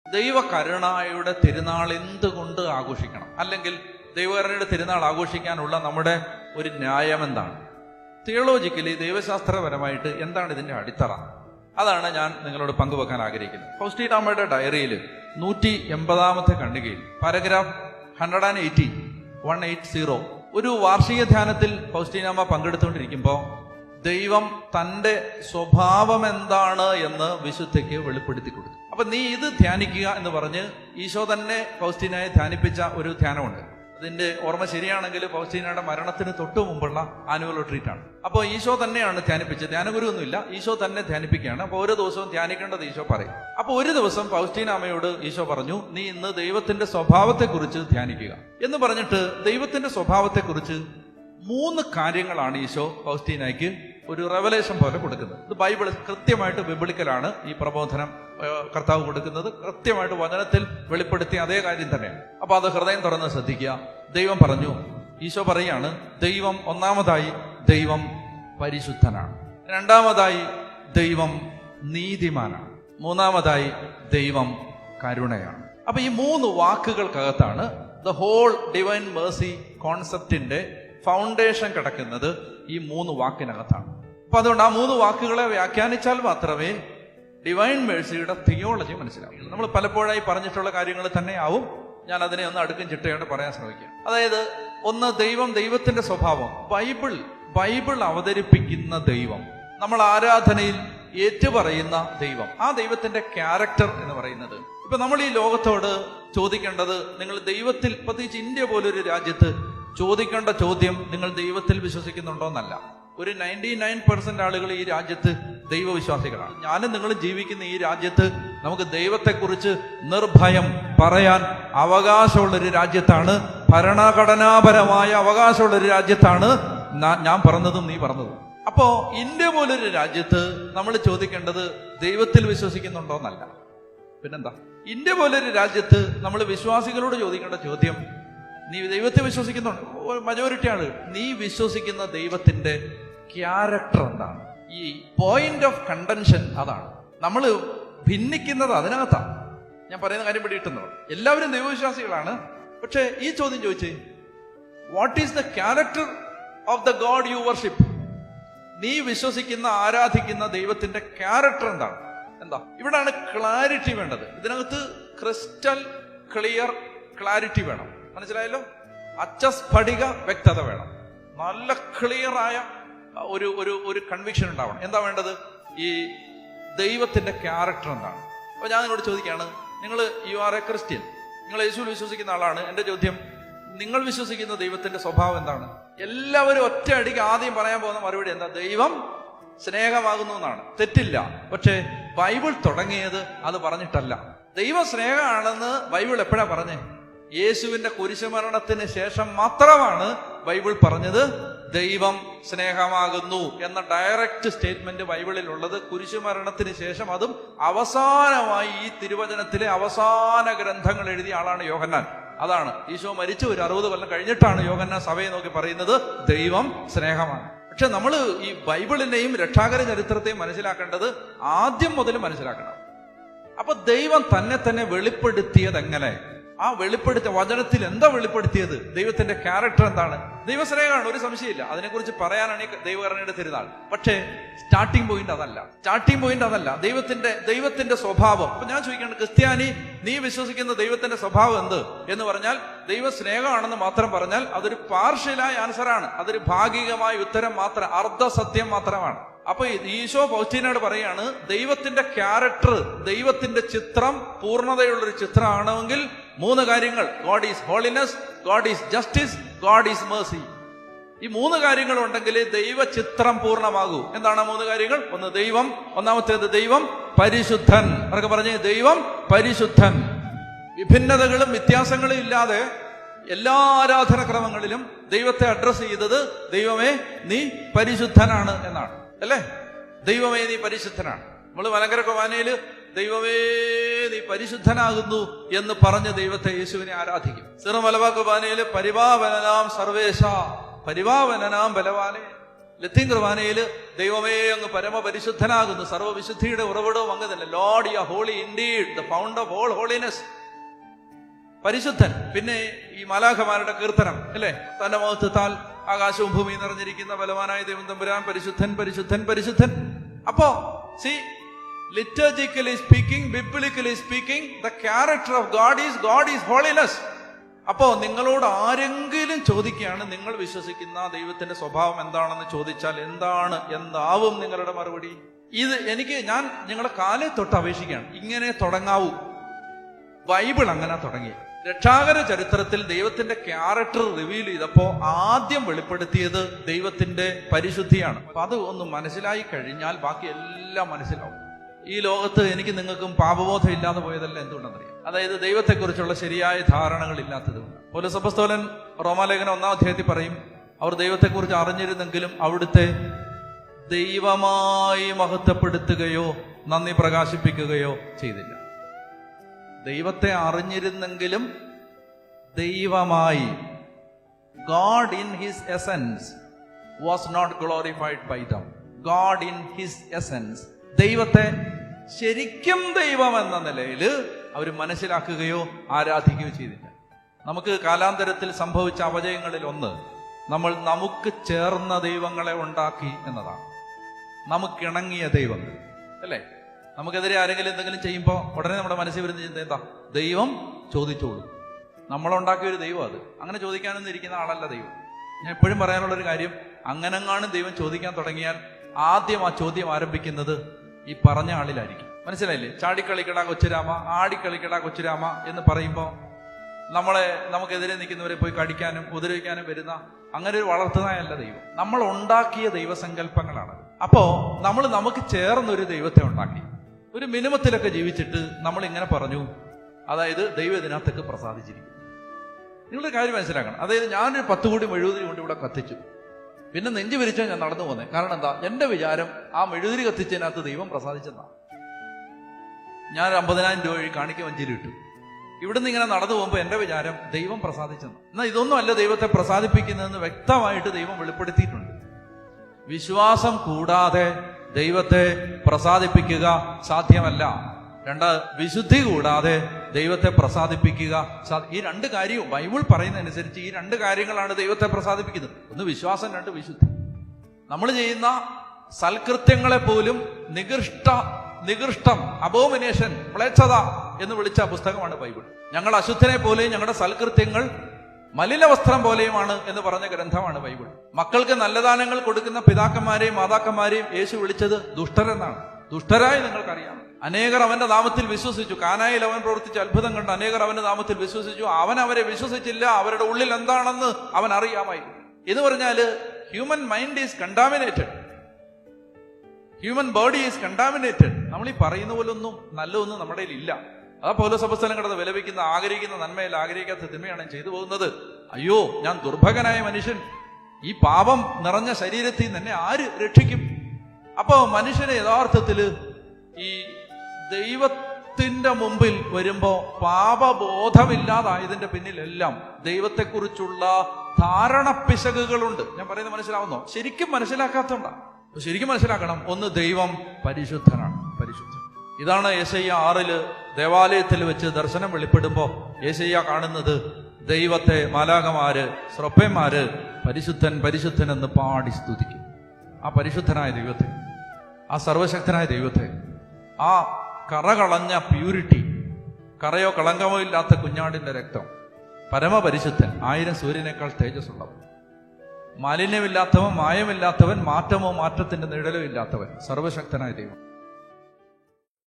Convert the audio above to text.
ദൈവകരുണയുടെ തിരുനാൾ എന്തുകൊണ്ട് ആഘോഷിക്കണം? അല്ലെങ്കിൽ ദൈവകരുണയുടെ തിരുനാൾ ആഘോഷിക്കാനുള്ള നമ്മുടെ ഒരു ന്യായം എന്താണ്? തിയോളജിക്കലി, ദൈവശാസ്ത്രപരമായിട്ട് എന്താണ് ഇതിന്റെ അടിത്തറ? അതാണ് ഞാൻ നിങ്ങളോട് പങ്കുവെക്കാൻ ആഗ്രഹിക്കുന്നത്. ഫൗസ്റ്റീനാമ്മയുടെ ഡയറിയിൽ 180 ഖണ്ഡികയിൽ പാരഗ്രാഫ് 180 ഒരു വാർഷിക ധ്യാനത്തിൽ ഫൗസ്റ്റീനാമ്മ പങ്കെടുത്തുകൊണ്ടിരിക്കുമ്പോൾ ദൈവം തന്റെ സ്വഭാവം എന്താണ് എന്ന് വിശുദ്ധയ്ക്ക് വെളിപ്പെടുത്തി കൊടുത്തു. അപ്പൊ നീ ഇത് ധ്യാനിക്കുക എന്ന് പറഞ്ഞ് ഈശോ തന്നെ ഫൗസ്റ്റീനയെ ധ്യാനിപ്പിച്ച ഒരു ധ്യാനമുണ്ട്. അതിന്റെ ഓർമ്മ ശരിയാണെങ്കിൽ ഫൗസ്റ്റീനയുടെ മരണത്തിന് തൊട്ടു മുമ്പുള്ള ആനുവൽ റിട്രീറ്റ് ആണ്. അപ്പോൾ ഈശോ തന്നെയാണ് ധ്യാനിപ്പിച്ചത്, ധ്യാനഗുരുവൊന്നുമില്ല, ഈശോ തന്നെ ധ്യാനിപ്പിക്കുകയാണ്. അപ്പോൾ ഓരോ ദിവസവും ധ്യാനിക്കേണ്ടത് ഈശോ പറയും. അപ്പൊ ഒരു ദിവസം ഫൗസ്റ്റീനാമ്മയോട് ഈശോ പറഞ്ഞു, നീ ഇന്ന് ദൈവത്തിന്റെ സ്വഭാവത്തെക്കുറിച്ച് ധ്യാനിക്കുക എന്ന് പറഞ്ഞിട്ട് ദൈവത്തിന്റെ സ്വഭാവത്തെക്കുറിച്ച് 3 കാര്യങ്ങളാണ് ഈശോ ഫൗസ്റ്റീനയ്ക്ക് ഒരു റെവലേഷൻ പോലെ കൊടുക്കുന്നത്. ഇത് ബൈബിൾ കൃത്യമായിട്ട് ബിബിളിക്കലാണ് ഈ പ്രബോധനം കർത്താവ് കൊടുക്കുന്നത്. കൃത്യമായിട്ട് വചനത്തിൽ വെളിപ്പെടുത്തിയ അതേ കാര്യം തന്നെയാണ്. അപ്പൊ അത് ഹൃദയം തുറന്ന് ശ്രദ്ധിക്കുക. ദൈവം പറഞ്ഞു, ഈശോ പറയാണ്, ദൈവം ഒന്നാമതായി ദൈവം പരിശുദ്ധനാണ്, രണ്ടാമതായി ദൈവം നീതിമാനാണ്, മൂന്നാമതായി ദൈവം കരുണയാണ്. അപ്പൊ ഈ 3 വാക്കുകൾക്കകത്താണ് ദ ഹോൾ ഡിവൈൻ മേഴ്സി കോൺസെപ്റ്റിന്റെ ഫൗണ്ടേഷൻ കിടക്കുന്നത്. ഈ 3 വാക്കിനകത്താണ്. അപ്പൊ അതുകൊണ്ട് ആ 3 വാക്കുകളെ വ്യാഖ്യാനിച്ചാൽ മാത്രമേ ഡിവൈൻ മേഴ്സിയുടെ തിയോളജി മനസ്സിലാവും. നമ്മൾ പലപ്പോഴായി പറഞ്ഞിട്ടുള്ള കാര്യങ്ങൾ തന്നെയാവും. ഞാൻ അതിനെ ഒന്ന് അടുക്കും ചിട്ടയോടെ പറയാൻ ശ്രമിക്കാം. അതായത്, ഒന്ന്, ദൈവത്തിന്റെ സ്വഭാവം. ബൈബിൾ അവതരിപ്പിക്കുന്ന ദൈവം, നമ്മൾ ആരാധനയിൽ ഏറ്റുപറയുന്ന ദൈവം, ആ ദൈവത്തിന്റെ ക്യാരക്ടർ എന്ന് പറയുന്നത്. ഇപ്പൊ നമ്മൾ ഈ ലോകത്തോട് ചോദിക്കേണ്ടത്, നിങ്ങൾ ദൈവത്തിൽ, പ്രത്യേകിച്ച് ഇന്ത്യ പോലൊരു രാജ്യത്ത് ചോദിക്കേണ്ട ചോദ്യം നിങ്ങൾ ദൈവത്തിൽ വിശ്വസിക്കുന്നുണ്ടോന്നല്ല. ഒരു 99% ആളുകൾ ഈ രാജ്യത്ത് ദൈവവിശ്വാസികളാണ്. ഞാനും നിങ്ങളും ജീവിക്കുന്ന ഈ രാജ്യത്ത് നമുക്ക് ദൈവത്തെക്കുറിച്ച് നിർഭയം പറയാൻ അവകാശമുള്ളൊരു രാജ്യത്താണ്, ഭരണഘടനാപരമായ അവകാശമുള്ളൊരു രാജ്യത്താണ് ഞാൻ പറഞ്ഞതും നീ പറഞ്ഞതും. അപ്പോ ഇന്ത്യ പോലൊരു രാജ്യത്ത് നമ്മൾ ചോദിക്കേണ്ടത് ദൈവത്തിൽ വിശ്വസിക്കുന്നുണ്ടോന്നല്ല. പിന്നെന്താ? ഇന്ത്യ പോലൊരു രാജ്യത്ത് നമ്മൾ വിശ്വാസികളോട് ചോദിക്കേണ്ട ചോദ്യം, നീ ദൈവത്തെ വിശ്വസിക്കുന്നുണ്ട്? മജോറിറ്റി ആള്, നീ വിശ്വസിക്കുന്ന ദൈവത്തിന്റെ ക്യാരക്ടർ എന്താണ്? ഈ പോയിന്റ് ഓഫ് കണ്ടൻഷൻ അതാണ്. നമ്മൾ ഭിന്നിക്കുന്നത് അതിനകത്താണ്. ഞാൻ പറയുന്ന കാര്യം പിടികിട്ടുന്നത്, എല്ലാവരും ദൈവവിശ്വാസികളാണ്. പക്ഷെ ഈ ചോദ്യം ചോദിച്ചേ, what is the character of the God U worship? നീ വിശ്വസിക്കുന്ന, ആരാധിക്കുന്ന ദൈവത്തിന്റെ ക്യാരക്ടർ എന്താണ്? എന്താ? ഇവിടാണ് ക്ലാരിറ്റി വേണ്ടത്. ഇതിനകത്ത് ക്രിസ്റ്റൽ ക്ലിയർ ക്ലാരിറ്റി വേണം. മനസ്സിലായല്ലോ? അച്ചസ്ഫടിക വ്യക്തത വേണം. നല്ല ക്ലിയർ ആയ ഒരു കൺവിക്ഷൻ ഉണ്ടാവണം. എന്താ വേണ്ടത്? ഈ ദൈവത്തിന്റെ ക്യാരക്ടർ എന്താണ്? അപ്പൊ ഞാൻ നിങ്ങളോട് ചോദിക്കുകയാണ്, യു ആർ എ ക്രിസ്ത്യൻ, നിങ്ങൾ യേശുവിൽ വിശ്വസിക്കുന്ന ആളാണ്. എന്റെ ചോദ്യം, നിങ്ങൾ വിശ്വസിക്കുന്ന ദൈവത്തിന്റെ സ്വഭാവം എന്താണ്? എല്ലാവരും ഒറ്റ അടിക്ക് ആദ്യം പറയാൻ പോകുന്ന മറുപടി എന്താ? ദൈവം സ്നേഹമാകുന്നു എന്നാണ്. തെറ്റില്ല. പക്ഷെ ബൈബിൾ തുടങ്ങിയത് അത് പറഞ്ഞിട്ടല്ല. ദൈവം സ്നേഹമാണെന്ന് ബൈബിൾ എപ്പോഴാ പറഞ്ഞേ? യേശുവിന്റെ കുരിശുമരണത്തിന് ശേഷം മാത്രമാണ് ബൈബിൾ പറഞ്ഞത് ദൈവം സ്നേഹമാകുന്നു എന്ന ഡയറക്റ്റ് സ്റ്റേറ്റ്മെന്റ് ബൈബിളിൽ ഉള്ളത് കുരിശുമരണത്തിന് ശേഷം. അതും അവസാനമായി ഈ തിരുവചനത്തിലെ അവസാന ഗ്രന്ഥങ്ങൾ എഴുതിയ ആളാണ് യോഹന്നാൻ. അതാണ് ഈശോ മരിച്ചു ഒരു 60 കൊല്ലം കഴിഞ്ഞിട്ടാണ് യോഹന്നാൻ സഭയെ നോക്കി പറയുന്നത് ദൈവം സ്നേഹമാണ്. പക്ഷെ നമ്മൾ ഈ ബൈബിളിനെയും രക്ഷാകര ചരിത്രത്തെയും മനസ്സിലാക്കേണ്ടത് ആദ്യം മുതൽ മനസ്സിലാക്കണം. അപ്പൊ ദൈവം തന്നെ വെളിപ്പെടുത്തിയത് എങ്ങനെ? ആ വെളിപ്പെടുത്തിയ വചനത്തിൽ എന്താ വെളിപ്പെടുത്തിയത്? ദൈവത്തിന്റെ ക്യാരക്ടർ എന്താണ്? ദൈവസ്നേഹമാണ്, ഒരു സംശയമില്ല. അതിനെക്കുറിച്ച് പറയാനാണ് ഈ ദൈവകരുണയുടെ തിരുനാൾ. പക്ഷേ സ്റ്റാർട്ടിംഗ് പോയിന്റ് അതല്ല. ദൈവത്തിന്റെ സ്വഭാവം. അപ്പൊ ഞാൻ ചോദിക്കേണ്ടത്, ക്രിസ്ത്യാനി, നീ വിശ്വസിക്കുന്ന ദൈവത്തിന്റെ സ്വഭാവം എന്ത് എന്ന് പറഞ്ഞാൽ, ദൈവ സ്നേഹമാണെന്ന് മാത്രം പറഞ്ഞാൽ അതൊരു പാർഷ്യലായ ആൻസറാണ്. അതൊരു ഭാഗികമായ ഉത്തരം മാത്രം, അർദ്ധസത്യം മാത്രമാണ്. അപ്പൊ ഈശോ ഫൗസ്റ്റീനോട് പറയാണ്, ദൈവത്തിന്റെ ക്യാരക്ടർ, ദൈവത്തിന്റെ ചിത്രം പൂർണ്ണതയുള്ളൊരു ചിത്രമാണെങ്കിൽ 3 കാര്യങ്ങൾ: God is holiness, God is justice, God is Mercy. ഈ 3 കാര്യങ്ങൾ ഉണ്ടെങ്കിൽ ദൈവ ചിത്രം പൂർണ്ണമാകൂ. എന്താണ് 3 കാര്യങ്ങൾ? ഒന്ന്, ദൈവം. ഒന്നാമത്തേത് ദൈവം പരിശുദ്ധൻ. അവർക്ക് പറഞ്ഞേ, ദൈവം പരിശുദ്ധൻ. വിഭിന്നതകളും വ്യത്യാസങ്ങളും ഇല്ലാതെ എല്ലാ ആരാധനക്രമങ്ങളിലും ദൈവത്തെ അഡ്രസ് ചെയ്തത് ദൈവമേ നീ പരിശുദ്ധനാണ് എന്നാണ്, അല്ലേ? ദൈവമേ നീ പരിശുദ്ധനാണ്. നമ്മൾ മലങ്കര കുർബാനയില് ദൈവമേ നീ പരിശുദ്ധനാകുന്നു എന്ന് പറഞ്ഞ് ദൈവത്തെ, യേശുവിനെ ആരാധിക്കും. സിറോ മലബാർ കുർബാനയില് പരിപാവനനാം സർവേശ, പരിപാവനനാം ബലവാനെ, ലത്തീൻ കുർബാനയിൽ ദൈവമേ അങ്ങ് പരമപരിശുദ്ധനാകുന്നു, സർവ്വവിശുദ്ധിയുടെ ഉറവിടവും അങ്ങ് തന്നെ. Lord you are holy indeed, the founder of all holiness. പരിശുദ്ധൻ. പിന്നെ ഈ മാലാഖമാരുടെ കീർത്തനം അല്ലേ, തന്റെ മഹത്വത്താൽ ആകാശവും ഭൂമിയും നിറഞ്ഞിരിക്കുന്ന ബലവാനായ ദൈവം തമ്പുരാൻ പരിശുദ്ധൻ പരിശുദ്ധൻ പരിശുദ്ധൻ. അപ്പോ liturgically speaking, biblically speaking, the character of God is holiness. അപ്പോ നിങ്ങളോട് ആരെങ്കിലും ചോദിക്കുകയാണ് നിങ്ങൾ വിശ്വസിക്കുന്ന ദൈവത്തിന്റെ സ്വഭാവം എന്താണെന്ന് ചോദിച്ചാൽ എന്താവും നിങ്ങളുടെ മറുപടി? ഞാൻ നിങ്ങളെ കാലേ തൊട്ട് അപേക്ഷിക്കുകയാണ്, ഇങ്ങനെ തുടങ്ങാവൂ. ബൈബിൾ അങ്ങനെ തുടങ്ങി. രക്ഷാകര ചരിത്രത്തിൽ ദൈവത്തിന്റെ ക്യാരക്ടർ റിവീൽ ചെയ്തപ്പോ ആദ്യം വെളിപ്പെടുത്തിയത് ദൈവത്തിന്റെ പരിശുദ്ധിയാണ്. അപ്പൊ അത് ഒന്ന് മനസ്സിലായി കഴിഞ്ഞാൽ ബാക്കി എല്ലാം മനസ്സിലാവും. ഈ ലോകത്ത് എനിക്ക് നിങ്ങൾക്കും പാപബോധം ഇല്ലാതെ പോയതല്ല എന്തുകൊണ്ടെന്നറിയാം. അതായത് ദൈവത്തെക്കുറിച്ചുള്ള ശരിയായ ധാരണകൾ ഇല്ലാത്തതുകൊണ്ട്. പൗലോസ് അപ്പോസ്തലൻ റോമാലേഖനം 1-ാം അധ്യായത്തിൽ പറയും, അവർ ദൈവത്തെക്കുറിച്ച് അറിഞ്ഞിരുന്നെങ്കിലും അവിടുത്തെ ദൈവമായി മഹത്വപ്പെടുത്തുകയോ നന്ദി പ്രകാശിപ്പിക്കുകയോ ചെയ്തില്ല. ദൈവത്തെ അറിഞ്ഞിരുന്നെങ്കിലും ദൈവമായി, God in his essence was not glorified by them. God in his essence, ദൈവത്തെ ശരിക്കും ദൈവം എന്ന നിലയിൽ അവർ മനസ്സിലാക്കുകയോ ആരാധിക്കുകയോ ചെയ്തില്ല. നമുക്ക് കാലാന്തരത്തിൽ സംഭവിച്ച അപജയങ്ങളിൽ ഒന്ന് നമുക്ക് ചേർന്ന ദൈവങ്ങളെ ഉണ്ടാക്കി എന്നതാണ്. നമുക്കിണങ്ങിയ ദൈവങ്ങൾ അല്ലേ. നമുക്കെതിരെ ആരെങ്കിലും എന്തെങ്കിലും ചെയ്യുമ്പോൾ ഉടനെ നമ്മുടെ മനസ്സിൽ വരുന്ന ചിന്ത എന്താ? ദൈവം ചോദിച്ചോളൂ. നമ്മളുണ്ടാക്കിയ ഒരു ദൈവം അത്. അങ്ങനെ ചോദിക്കാനൊന്നും ഇരിക്കുന്ന ആളല്ല ദൈവം. ഞാൻ എപ്പോഴും പറയാനുള്ളൊരു കാര്യം, അങ്ങനെങ്ങാനും ദൈവം ചോദിക്കാൻ തുടങ്ങിയാൽ ആദ്യം ആ ചോദ്യം ആരംഭിക്കുന്നത് ഈ പറഞ്ഞ ആളിലായിരിക്കും. മനസ്സിലായില്ലേ? ചാടിക്കളിക്കടാ കൊച്ചുരാമ, ആടിക്കളിക്കടാ കൊച്ചുരാമ എന്ന് പറയുമ്പോൾ നമുക്കെതിരെ നിൽക്കുന്നവരെ പോയി കടിക്കാനും ഉപദ്രവിക്കാനും വരുന്ന അങ്ങനെ ഒരു വളർത്തുന്നതല്ല ദൈവം. നമ്മൾ ഉണ്ടാക്കിയ ദൈവസങ്കല്പങ്ങളാണ്. അപ്പോ നമുക്ക് ചേർന്നൊരു ദൈവത്തെ ഉണ്ടാക്കി. ഒരു മിനിമത്തിലൊക്കെ ജീവിച്ചിട്ട് നമ്മൾ ഇങ്ങനെ പറഞ്ഞു, അതായത് ദൈവം ഇതിനകത്തൊക്കെ പ്രസാദിച്ചിരിക്കും. നിങ്ങളുടെ കാര്യം മനസ്സിലാക്കണം. അതായത് ഞാനൊരു 10 കോടി മെഴുകുതിരി കൊണ്ട് ഇവിടെ കത്തിച്ചു, പിന്നെ നെഞ്ചു വിരിച്ചാൽ ഞാൻ നടന്നു പോന്നെ. കാരണം എന്താ? എന്റെ വിചാരം ആ മെഴുകുതിരി കത്തിച്ചതിനകത്ത് ദൈവം പ്രസാദിച്ചെന്നാ. ഞാൻ 50,000 രൂപ വഴി കാണിക്ക വഞ്ചിയിൽ ഇട്ടു. ഇവിടുന്ന് ഇങ്ങനെ നടന്നു പോകുമ്പോൾ എന്റെ വിചാരം ദൈവം പ്രസാദിച്ചെന്ന്. എന്നാൽ ഇതൊന്നും അല്ല ദൈവത്തെ പ്രസാദിപ്പിക്കുന്നതെന്ന് വ്യക്തമായിട്ട് ദൈവം വെളിപ്പെടുത്തിയിട്ടുണ്ട്. വിശ്വാസം കൂടാതെ ദൈവത്തെ പ്രസാദിപ്പിക്കുക സാധ്യമല്ല. വിശുദ്ധി കൂടാതെ ദൈവത്തെ പ്രസാദിപ്പിക്കുക ഈ 2 കാര്യവും ബൈബിൾ പറയുന്നതനുസരിച്ച് ഈ 2 കാര്യങ്ങളാണ് ദൈവത്തെ പ്രസാദിപ്പിക്കുന്നത്. ഒന്ന് വിശ്വാസം, 2 വിശുദ്ധി. നമ്മൾ ചെയ്യുന്ന സൽകൃത്യങ്ങളെ പോലും നികൃഷ്ടം അബോമിനേഷൻ, മ്ലേച്ഛത എന്ന് വിളിച്ച പുസ്തകമാണ് ബൈബിൾ. ഞങ്ങൾ അശുദ്ധനെ പോലെയും ഞങ്ങളുടെ സൽകൃത്യങ്ങൾ മലിന വസ്ത്രം പോലെയുമാണ് എന്ന് പറഞ്ഞ ഗ്രന്ഥമാണ് ബൈബിൾ. മക്കൾക്ക് നല്ല ദാനങ്ങൾ കൊടുക്കുന്ന പിതാക്കന്മാരെയും മാതാക്കന്മാരെയും യേശു വിളിച്ചത് ദുഷ്ടരെന്നാണ്. ദുഷ്ടരായി നിങ്ങൾക്കറിയാം. അനേകർ അവന്റെ നാമത്തിൽ വിശ്വസിച്ചു. കാനായിൽ അവൻ പ്രവർത്തിച്ച അത്ഭുതം കണ്ട് അനേകർ അവന്റെ നാമത്തിൽ വിശ്വസിച്ചു. അവൻ അവരെ വിശ്വസിച്ചില്ല, അവരുടെ ഉള്ളിൽ എന്താണെന്ന് അവൻ അറിയാമായി. എന്ന് പറഞ്ഞാല് human mind is contaminated, human body is contaminated. നമ്മൾ ഈ പറയുന്ന പോലൊന്നും നല്ലതൊന്നും നമ്മുടെ കയ്യിൽ ഇല്ല. അതാ പൗലോസ് അപ്പോസ്തലൻ കിടന്ന് വിലപിക്കുന്ന, ആഗ്രഹിക്കുന്ന നന്മയല്ല ആഗ്രഹിക്കാത്ത തിന്മയാണ് ഞാൻ ചെയ്തു പോകുന്നത്. അയ്യോ, ഞാൻ ദുർഭകനായ മനുഷ്യൻ, ഈ പാപം നിറഞ്ഞ ശരീരത്തിൽ നിന്ന് എന്നെ ആര് രക്ഷിക്കും? അപ്പോ മനുഷ്യനെ യഥാർത്ഥത്തില് ഈ ദൈവത്തിന്റെ മുമ്പിൽ വരുമ്പോ പാപബോധമില്ലാതായതിന്റെ പിന്നിലെല്ലാം ദൈവത്തെക്കുറിച്ചുള്ള ധാരണപ്പിശകുകളുണ്ട്. ഞാൻ പറയുന്നത് മനസ്സിലാവുന്നോ? ശരിക്കും മനസ്സിലാക്കാത്തോണ്ടാ. ശരിക്കും മനസ്സിലാക്കണം. ഒന്ന്, ദൈവം പരിശുദ്ധനാണ്, പരിശുദ്ധൻ. ഇതാണ് യെശയ്യ 6 ദേവാലയത്തിൽ വെച്ച് ദർശനം വെളിപ്പെടുമ്പോ യെശയ്യ കാണുന്നത് ദൈവത്തെ മാലാഖമാര്, സ്രപ്പന്മാര് പരിശുദ്ധൻ പരിശുദ്ധൻ എന്ന് പാടി സ്തുതിക്കും. ആ പരിശുദ്ധനായ ദൈവത്തെ, ആ സർവശക്തനായ ദൈവത്തെ, ആ കറകളഞ്ഞ പ്യൂരിറ്റി, കറയോ കളങ്കമോ ഇല്ലാത്ത കുഞ്ഞാടിന്റെ രക്തം, പരമപരിശുദ്ധൻ, 1000 സൂര്യനേക്കാൾ തേജസ്സുള്ളവൻ, മാലിന്യമില്ലാത്തവൻ, മായമില്ലാത്തവൻ, മാറ്റമോ മാറ്റത്തിന്റെ നിഴലോ ഇല്ലാത്തവൻ, സർവശക്തനായ ദൈവം.